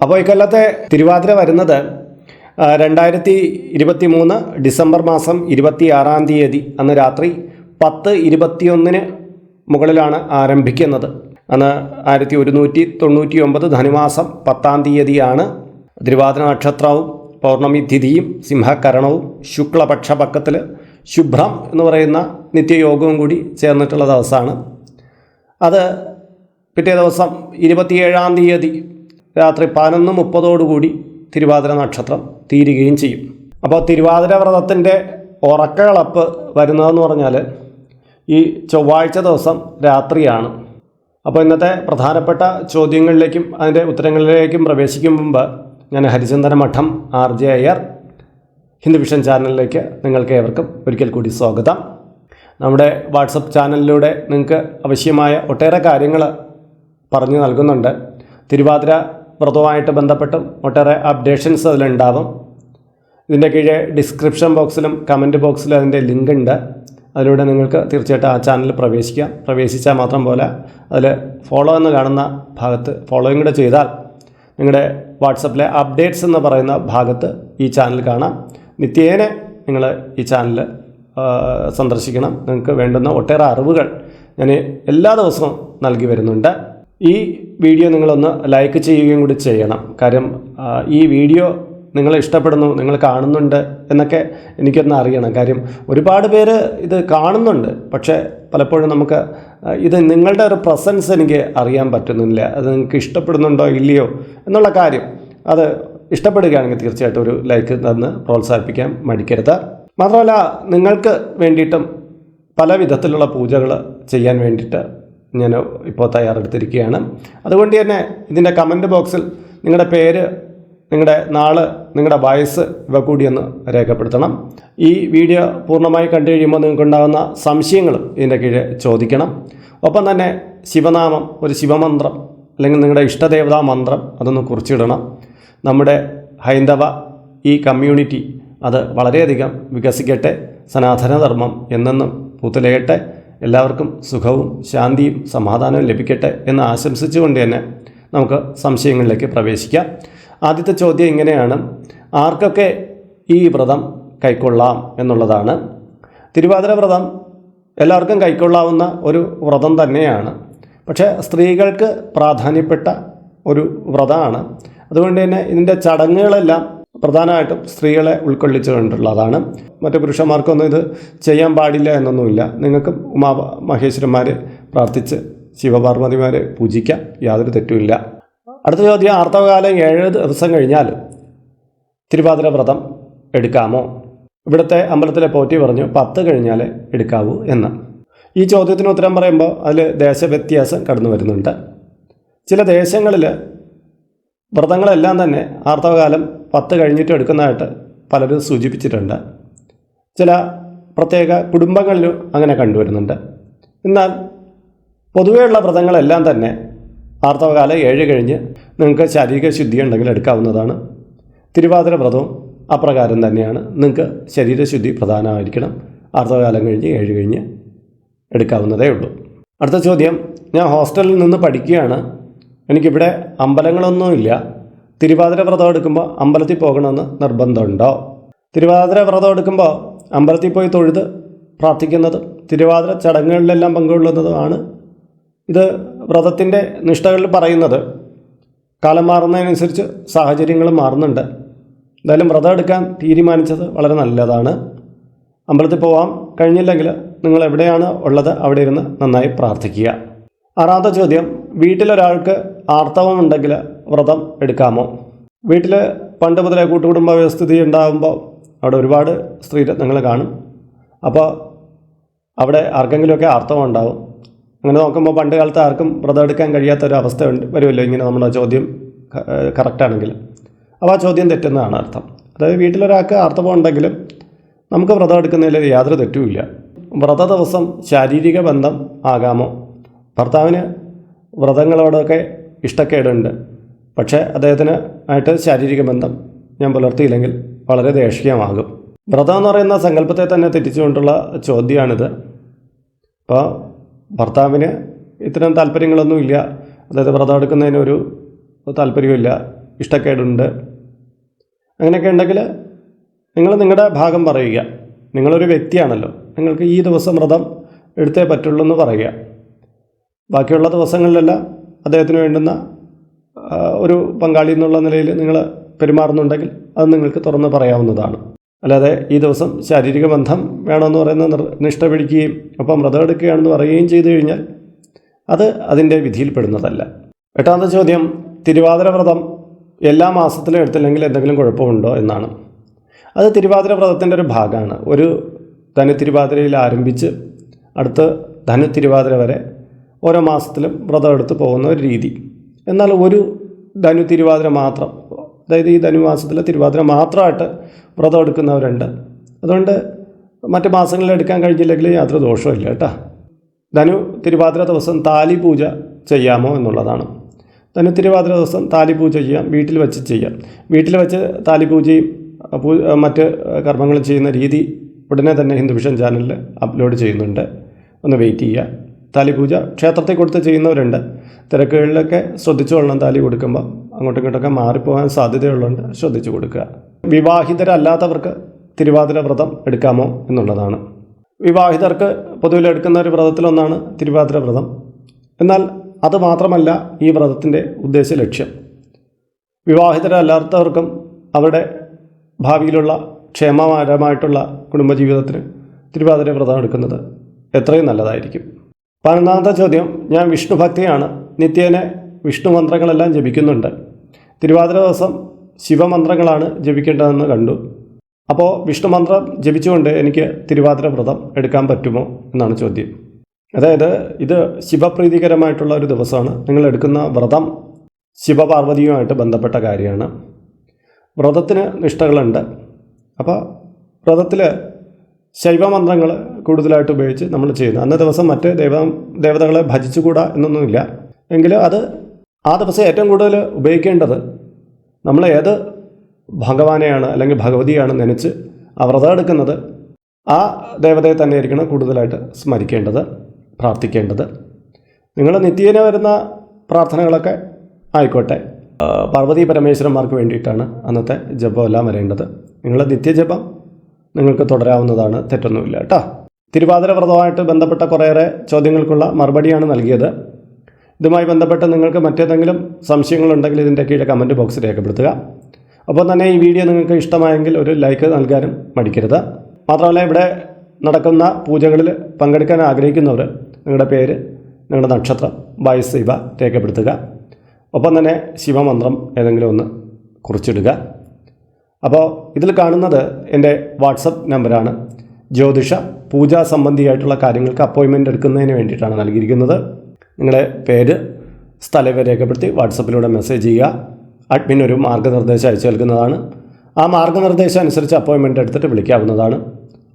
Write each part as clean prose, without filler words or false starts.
അപ്പോൾ ഇക്കൊല്ലത്തെ തിരുവാതിര വരുന്നത് 2023 ഡിസംബർ മാസം 26-ാം തീയതി അന്ന് രാത്രി 10:21 മുകളിലാണ് ആരംഭിക്കുന്നത്. അന്ന് 1199 ധനുമാസം 10-ാം തീയതിയാണ്. തിരുവാതിര നക്ഷത്രവും പൗർണമി തിഥിയും സിംഹകരണവും ശുക്ലപക്ഷ പക്കത്തിൽ ശുഭ്രം എന്ന് പറയുന്ന നിത്യയോഗവും കൂടി ചേർന്നിട്ടുള്ള ദിവസമാണ്. അത് പിറ്റേ ദിവസം 27-ാം തീയതി രാത്രി 11:30 തിരുവാതിര നക്ഷത്രം തീരുകയും ചെയ്യും. അപ്പോൾ തിരുവാതിര വ്രതത്തിൻ്റെ ഉറക്കകളപ്പ് വരുന്നതെന്ന് പറഞ്ഞാൽ ഈ ചൊവ്വാഴ്ച ദിവസം രാത്രിയാണ്. അപ്പോൾ ഇന്നത്തെ പ്രധാനപ്പെട്ട ചോദ്യങ്ങളിലേക്കും അതിൻ്റെ ഉത്തരങ്ങളിലേക്കും പ്രവേശിക്കും മുമ്പ് ഞാൻ ഹരിചന്ദന മഠം RJ അയ്യർ ഹിന്ദു വിഷൻ ചാനലിലേക്ക് നിങ്ങൾക്ക് ഏവർക്കും ഒരിക്കൽ കൂടി സ്വാഗതം. നമ്മുടെ വാട്സപ്പ് ചാനലിലൂടെ നിങ്ങൾക്ക് ആവശ്യമായ ഒട്ടേറെ കാര്യങ്ങൾ പറഞ്ഞു നൽകുന്നുണ്ട്. തിരുവാതിര വ്രതവുമായിട്ട് ബന്ധപ്പെട്ടും ഒട്ടേറെ അപ്ഡേഷൻസ് അതിലുണ്ടാവും. ഇതിൻ്റെ കീഴെ ഡിസ്ക്രിപ്ഷൻ ബോക്സിലും കമൻറ്റ് ബോക്സിലും അതിൻ്റെ ലിങ്ക് ഉണ്ട്. അതിലൂടെ നിങ്ങൾക്ക് തീർച്ചയായിട്ടും ആ ചാനലിൽ പ്രവേശിക്കാം. പ്രവേശിച്ചാൽ മാത്രം പോലെ അതിൽ ഫോളോ എന്ന് കാണുന്ന ഭാഗത്ത് ഫോളോയും കൂടെ ചെയ്താൽ നിങ്ങളുടെ വാട്സപ്പിലെ അപ്ഡേറ്റ്സ് എന്ന് പറയുന്ന ഭാഗത്ത് ഈ ചാനൽ കാണാം. നിത്യേന നിങ്ങൾ ഈ ചാനൽ സന്ദർശിക്കണം. നിങ്ങൾക്ക് വേണ്ടുന്ന ഒട്ടേറെ അറിവുകൾ ഞാൻ എല്ലാ ദിവസവും നൽകി വരുന്നുണ്ട്. ഈ വീഡിയോ നിങ്ങളൊന്ന് ലൈക്ക് ചെയ്യുകയും കൂടി ചെയ്യണം. കാര്യം ഈ വീഡിയോ നിങ്ങൾ ഇഷ്ടപ്പെടുന്നു, നിങ്ങൾ കാണുന്നുണ്ട് എന്നൊക്കെ എനിക്കൊന്ന് അറിയണം. കാര്യം ഒരുപാട് പേര് ഇത് കാണുന്നുണ്ട്, പക്ഷേ പലപ്പോഴും നമുക്ക് ഇത് നിങ്ങളുടെ ഒരു പ്രസൻസ് എനിക്ക് അറിയാൻ പറ്റുന്നില്ല. അത് നിങ്ങൾക്ക് ഇഷ്ടപ്പെടുന്നുണ്ടോ ഇല്ലയോ എന്നുള്ള കാര്യം അത് ഇഷ്ടപ്പെടുകയാണെങ്കിൽ തീർച്ചയായിട്ടും ഒരു ലൈക്ക് തന്ന് പ്രോത്സാഹിപ്പിക്കാൻ മടിക്കരുത്. മാത്രമല്ല നിങ്ങൾക്ക് വേണ്ടിയിട്ടും പല വിധത്തിലുള്ള പൂജകൾ ചെയ്യാൻ വേണ്ടിയിട്ട് ഞാൻ ഇപ്പോൾ തയ്യാറെടുത്തിരിക്കുകയാണ്. അതുകൊണ്ട് തന്നെ ഇതിൻ്റെ കമൻറ്റ് ബോക്സിൽ നിങ്ങളുടെ പേര്, നിങ്ങളുടെ നാള്, നിങ്ങളുടെ വയസ്സ് ഇവ കൂടിയൊന്ന് രേഖപ്പെടുത്തണം. ഈ വീഡിയോ പൂർണ്ണമായി കണ്ടു കഴിയുമ്പോൾ നിങ്ങൾക്കുണ്ടാകുന്ന സംശയങ്ങളും ഇതിൻ്റെ കീഴെ ചോദിക്കണം. ഒപ്പം തന്നെ ശിവനാമം, ഒരു ശിവമന്ത്രം അല്ലെങ്കിൽ നിങ്ങളുടെ ഇഷ്ടദേവതാ മന്ത്രം അതൊന്ന് കുറിച്ചിടണം. നമ്മുടെ ഹൈന്ദവ ഈ കമ്മ്യൂണിറ്റി അത് വളരെയധികം വികസിക്കട്ടെ, സനാതനധർമ്മം എന്നെന്നും പൂത്തുലയട്ടെ, എല്ലാവർക്കും സുഖവും ശാന്തിയും സമാധാനവും ലഭിക്കട്ടെ എന്ന് ആശംസിച്ചുകൊണ്ട് തന്നെ നമുക്ക് സംശയങ്ങളിലേക്ക് പ്രവേശിക്കാം. ആദ്യത്തെ ചോദ്യം ഇങ്ങനെയാണ്: ആർക്കൊക്കെ ഈ വ്രതം കൈക്കൊള്ളാം എന്നുള്ളതാണ്. തിരുവാതിര വ്രതം എല്ലാവർക്കും കൈക്കൊള്ളാവുന്ന ഒരു വ്രതം തന്നെയാണ്. പക്ഷേ സ്ത്രീകൾക്ക് പ്രാധാന്യപ്പെട്ട ഒരു വ്രതമാണ്. അതുകൊണ്ട് തന്നെ ഇതിൻ്റെ ചടങ്ങുകളെല്ലാം പ്രധാനമായിട്ടും സ്ത്രീകളെ ഉൾക്കൊള്ളിച്ചുകൊണ്ടുള്ളതാണ്. മറ്റു പുരുഷന്മാർക്കൊന്നും ഇത് ചെയ്യാൻ പാടില്ല എന്നൊന്നുമില്ല. നിങ്ങൾക്കും മഹേശ്വരന്മാരെ പ്രാർത്ഥിച്ച് ശിവപാർവതിമാരെ പൂജിക്കാം, യാതൊരു തെറ്റുമില്ല. അടുത്ത ചോദ്യം: ആർത്തവകാലം 7 ദിവസം കഴിഞ്ഞാൽ തിരുവാതിര വ്രതം എടുക്കാമോ? ഇവിടുത്തെ അമ്പലത്തിലെ പോറ്റി പറഞ്ഞു 10 കഴിഞ്ഞാൽ എടുക്കാവൂ എന്ന്. ഈ ചോദ്യത്തിന് ഉത്തരം പറയുമ്പോൾ അതിൽ ദേശവ്യത്യാസം കടന്നു വരുന്നുണ്ട്. ചില ദേശങ്ങളിൽ വ്രതങ്ങളെല്ലാം തന്നെ ആർത്തവകാലം 10 കഴിഞ്ഞിട്ട് എടുക്കുന്നതായിട്ട് പലരും സൂചിപ്പിച്ചിട്ടുണ്ട്. ചില പ്രത്യേക കുടുംബങ്ങളിലും അങ്ങനെ കണ്ടുവരുന്നുണ്ട്. എന്നാൽ പൊതുവെയുള്ള വ്രതങ്ങളെല്ലാം തന്നെ ആർത്തവകാലം 7 കഴിഞ്ഞ് നിങ്ങൾക്ക് ശാരീരിക ശുദ്ധി ഉണ്ടെങ്കിൽ എടുക്കാവുന്നതാണ്. തിരുവാതിര വ്രതവും അപ്രകാരം തന്നെയാണ്. നിങ്ങൾക്ക് ശരീരശുദ്ധി പ്രധാനമായിരിക്കണം. ആർത്തവകാലം കഴിഞ്ഞ് 7 കഴിഞ്ഞ് എടുക്കാവുന്നതേ ഉള്ളൂ. അടുത്ത ചോദ്യം: ഞാൻ ഹോസ്റ്റലിൽ നിന്ന് പഠിക്കുകയാണ്. എനിക്കിവിടെ അമ്പലങ്ങളൊന്നുമില്ല. തിരുവാതിര വ്രതം എടുക്കുമ്പോൾ അമ്പലത്തിൽ പോകണമെന്ന് നിർബന്ധമുണ്ടോ? തിരുവാതിര വ്രതം എടുക്കുമ്പോൾ അമ്പലത്തിൽ പോയി തൊഴുത് പ്രാർത്ഥിക്കുന്നതും തിരുവാതിര ചടങ്ങുകളിലെല്ലാം പങ്കുകൊള്ളുന്നതുമാണ്. ഇത് വ്രതത്തിൻ്റെ നിഷ്ഠകളിൽ പറയുന്നത്. കാലം മാറുന്നതിനനുസരിച്ച് സാഹചര്യങ്ങൾ മാറുന്നുണ്ട്. എന്തായാലും വ്രതം എടുക്കാൻ തീരുമാനിച്ചത് വളരെ നല്ലതാണ്. അമ്പലത്തിൽ പോകാൻ കഴിഞ്ഞില്ലെങ്കിൽ നിങ്ങൾ എവിടെയാണ് ഉള്ളത് അവിടെ ഇരുന്ന് നന്നായി പ്രാർത്ഥിക്കുക. ആറാമത്തെ ചോദ്യം: വീട്ടിലൊരാൾക്ക് ആർത്തവമുണ്ടെങ്കിൽ വ്രതം എടുക്കാമോ? വീട്ടിൽ പണ്ട് മുതലേ കൂട്ടുകുടുംബ വ്യവസ്ഥിതി ഉണ്ടാകുമ്പോൾ അവിടെ ഒരുപാട് സ്ത്രീരത്നങ്ങൾ കാണും. അപ്പോൾ അവിടെ ആർക്കെങ്കിലുമൊക്കെ ആർത്തവം ഉണ്ടാവും. അങ്ങനെ നോക്കുമ്പോൾ പണ്ട് കാലത്ത് ആർക്കും വ്രതം എടുക്കാൻ കഴിയാത്തൊരവസ്ഥ വരുമല്ലോ. ഇങ്ങനെ നമ്മുടെ ചോദ്യം കറക്റ്റാണെങ്കിൽ അപ്പോൾ ആ ചോദ്യം തെറ്റുന്നതാണ് അർത്ഥം. അതായത് വീട്ടിലൊരാൾക്ക് ആർത്തവം ഉണ്ടെങ്കിലും നമുക്ക് വ്രതം എടുക്കുന്നതിൽ യാതൊരു തെറ്റുമില്ല. വ്രത ദിവസം ശാരീരിക ബന്ധം ആകാമോ? ഭർത്താവിന് വ്രതങ്ങളോടൊക്കെ ഇഷ്ടക്കേടുണ്ട്, പക്ഷേ അദ്ദേഹത്തിന് ആയിട്ട് ശാരീരിക ബന്ധം ഞാൻ പുലർത്തിയില്ലെങ്കിൽ വളരെ ദേഷ്യമാകും. വ്രതം എന്ന് പറയുന്ന സങ്കല്പത്തെ തന്നെ തെറ്റിച്ചുകൊണ്ടുള്ള ചോദ്യമാണിത്. അപ്പോൾ ഭർത്താവിന് ഇത്തരം താല്പര്യങ്ങളൊന്നുമില്ല, അതായത് വ്രതം എടുക്കുന്നതിനൊരു താല്പര്യമില്ല, ഇഷ്ടക്കേടുണ്ട്, അങ്ങനെയൊക്കെ ഉണ്ടെങ്കിൽ നിങ്ങൾ നിങ്ങളുടെ ഭാഗം പറയുക. നിങ്ങളൊരു വ്യക്തിയാണല്ലോ, നിങ്ങൾക്ക് ഈ ദിവസം വ്രതം എടുത്തേ പറ്റുള്ളൂ എന്ന് പറയുക. ബാക്കിയുള്ള ദിവസങ്ങളിലെല്ലാം അദ്ദേഹത്തിന് വേണ്ടുന്ന ഒരു പങ്കാളി എന്നുള്ള നിലയിൽ നിങ്ങൾ പെരുമാറുന്നുണ്ടെങ്കിൽ അത് നിങ്ങൾക്ക് തുറന്ന് പറയാവുന്നതാണ്. അല്ലാതെ ഈ ദിവസം ശാരീരിക ബന്ധം വേണമെന്ന് പറയുന്ന നിഷ്ഠ പിടിക്കുകയും ഒപ്പം വ്രതം എടുക്കുകയാണെന്ന് പറയുകയും ചെയ്തു കഴിഞ്ഞാൽ അത് അതിൻ്റെ വിധിയിൽപ്പെടുന്നതല്ല. 8ാമത്തെ ചോദ്യം, തിരുവാതിര വ്രതം എല്ലാ മാസത്തിലും എടുത്തില്ലെങ്കിൽ എന്തെങ്കിലും കുഴപ്പമുണ്ടോ എന്നാണ്. അത് തിരുവാതിര വ്രതത്തിൻ്റെ ഒരു ഭാഗമാണ്. ഒരു ധനു തിരുവാതിരയിൽ ആരംഭിച്ച് അടുത്ത് ധനു തിരുവാതിര വരെ ഓരോ മാസത്തിലും വ്രതം എടുത്ത് പോകുന്ന ഒരു രീതി. എന്നാൽ ഒരു ധനു തിരുവാതിര മാത്രം, അതായത് ഈ ധനുമാസത്തിലെ തിരുവാതിര മാത്രമായിട്ട് വ്രതം എടുക്കുന്നവരുണ്ട്. അതുകൊണ്ട് മറ്റ് മാസങ്ങളിൽ എടുക്കാൻ കഴിഞ്ഞില്ലെങ്കിൽ യാതൊരു ദോഷവും ഇല്ല കേട്ടോ. ധനു തിരുവാതിര ദിവസം താലി പൂജ ചെയ്യാമോ എന്നുള്ളതാണ്. ധനു തിരുവാതിര ദിവസം താലി പൂജ ചെയ്യാം, വീട്ടിൽ വെച്ച് ചെയ്യാം. വീട്ടിൽ വെച്ച് താലി പൂജയും മറ്റ് കർമ്മങ്ങളും ചെയ്യുന്ന രീതി ഉടനെ തന്നെ ഹിന്ദു വിഷൻ ചാനലിൽ അപ്ലോഡ് ചെയ്യുന്നുണ്ട്, ഒന്ന് വെയിറ്റ് ചെയ്യുക. താലി പൂജ ക്ഷേത്രത്തിൽ കൊടുത്ത് ചെയ്യുന്നവരുണ്ട്. തിരക്കുകളിലൊക്കെ ശ്രദ്ധിച്ചു കൊള്ളണം. താലി കൊടുക്കുമ്പോൾ അങ്ങോട്ടും ഇങ്ങോട്ടൊക്കെ മാറിപ്പോകാൻ സാധ്യതയുള്ളതുകൊണ്ട് ശ്രദ്ധിച്ചു കൊടുക്കുക. വിവാഹിതരല്ലാത്തവർക്ക് തിരുവാതിര വ്രതം എടുക്കാമോ എന്നുള്ളതാണ്. വിവാഹിതർക്ക് പൊതുവിൽ എടുക്കുന്ന ഒരു വ്രതത്തിലൊന്നാണ് തിരുവാതിര വ്രതം. എന്നാൽ അത് മാത്രമല്ല ഈ വ്രതത്തിൻ്റെ ഉദ്ദേശ ലക്ഷ്യം. വിവാഹിതരല്ലാത്തവർക്കും അവരുടെ ഭാവിയിലുള്ള ക്ഷേമകരമായിട്ടുള്ള കുടുംബജീവിതത്തിന് തിരുവാതിര വ്രതം എടുക്കുന്നത് എത്രയും നല്ലതായിരിക്കും. 11ാമത്തെ ചോദ്യം, ഞാൻ വിഷ്ണു ഭക്തിയാണ്, നിത്യേന വിഷ്ണു മന്ത്രങ്ങളെല്ലാം ജപിക്കുന്നുണ്ട്. തിരുവാതിര ദിവസം ശിവമന്ത്രങ്ങളാണ് ജപിക്കേണ്ടതെന്ന് കണ്ടു. അപ്പോൾ വിഷ്ണു മന്ത്രം ജപിച്ചുകൊണ്ട് എനിക്ക് തിരുവാതിര വ്രതം എടുക്കാൻ പറ്റുമോ എന്നാണ് ചോദ്യം. അതായത് ഇത് ശിവപ്രീതികരമായിട്ടുള്ള ഒരു ദിവസമാണ്. നിങ്ങൾ എടുക്കുന്ന വ്രതം ശിവപാർവതിയുമായിട്ട് ബന്ധപ്പെട്ട കാര്യമാണ്. വ്രതത്തിന് നിഷ്ഠകളുണ്ട്. അപ്പോൾ വ്രതത്തിൽ ശൈവമന്ത്രങ്ങൾ കൂടുതലായിട്ട് ഉപയോഗിച്ച് നമ്മൾ ചെയ്യുന്നു. അന്ന ദിവസം മറ്റ് ദേവതകളെ ഭജിച്ചുകൂടാ എന്നൊന്നുമില്ല. എങ്കിലും അത് ആ ദിവസം ഏറ്റവും കൂടുതൽ ഉപയോഗിക്കേണ്ടത് നമ്മൾ ഏത് ഭഗവാനെയാണ് അല്ലെങ്കിൽ ഭഗവതിയാണ് നനച്ച് ആ വ്രതം എടുക്കുന്നത്, ആ ദേവതയെ തന്നെയായിരിക്കണം കൂടുതലായിട്ട് സ്മരിക്കേണ്ടത്, പ്രാർത്ഥിക്കേണ്ടത്. നിങ്ങൾ നിത്യേന വരുന്ന പ്രാർത്ഥനകളൊക്കെ ആയിക്കോട്ടെ, പാർവതി പരമേശ്വരന്മാർക്ക് വേണ്ടിയിട്ടാണ് അന്നത്തെ ജപമെല്ലാം വരേണ്ടത്. നിങ്ങൾ നിത്യജപം നിങ്ങൾക്ക് തുടരാവുന്നതാണ്, തെറ്റൊന്നുമില്ല കേട്ടോ. തിരുവാതിര വ്രതമായിട്ട് ബന്ധപ്പെട്ട കുറേയേറെ ചോദ്യങ്ങൾക്കുള്ള മറുപടിയാണ് നൽകിയത്. ഇതുമായി ബന്ധപ്പെട്ട് നിങ്ങൾക്ക് മറ്റേതെങ്കിലും സംശയങ്ങളുണ്ടെങ്കിൽ ഇതിൻ്റെ കീഴെ കമൻറ്റ് ബോക്സിൽ രേഖപ്പെടുത്തുക. അപ്പോൾ തന്നെ ഈ വീഡിയോ നിങ്ങൾക്ക് ഇഷ്ടമായെങ്കിൽ ഒരു ലൈക്ക് നൽകാനും മടിക്കരുത്. മാത്രമല്ല ഇവിടെ നടക്കുന്ന പൂജകളിൽ പങ്കെടുക്കാൻ ആഗ്രഹിക്കുന്നവർ നിങ്ങളുടെ പേര്, നിങ്ങളുടെ നക്ഷത്രം, വയസ്സ് ഇവ രേഖപ്പെടുത്തുക. ഒപ്പം തന്നെ ശിവമന്ത്രം ഏതെങ്കിലും ഒന്ന് കുറിച്ചിടുക. അപ്പോൾ ഇതിൽ കാണുന്നത് എൻ്റെ വാട്സപ്പ് നമ്പറാണ്. ജ്യോതിഷ പൂജാ സംബന്ധിയായിട്ടുള്ള കാര്യങ്ങൾക്ക് അപ്പോയിൻമെൻ്റ് എടുക്കുന്നതിന് വേണ്ടിയിട്ടാണ് നൽകിയിരിക്കുന്നത്. നിങ്ങളുടെ പേര്, സ്ഥലം രേഖപ്പെടുത്തി വാട്സപ്പിലൂടെ മെസ്സേജ് ചെയ്യുക. അഡ്മിൻ ഒരു മാർഗ്ഗനിർദ്ദേശം അയച്ചു നൽകുന്നതാണ്. ആ മാർഗ്ഗനിർദ്ദേശം അനുസരിച്ച് അപ്പോയിൻമെൻ്റ് എടുത്തിട്ട് വിളിക്കാവുന്നതാണ്.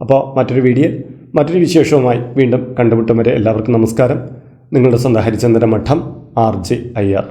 അപ്പോൾ മറ്റൊരു വീഡിയോ മറ്റൊരു വിശേഷവുമായി വീണ്ടും കണ്ടുമുട്ടും വരെ എല്ലാവർക്കും നമസ്കാരം. നിങ്ങളുടെ സ്വന്തം ഹരിചന്ദ്ര മഠം, RJ അയ്യർ.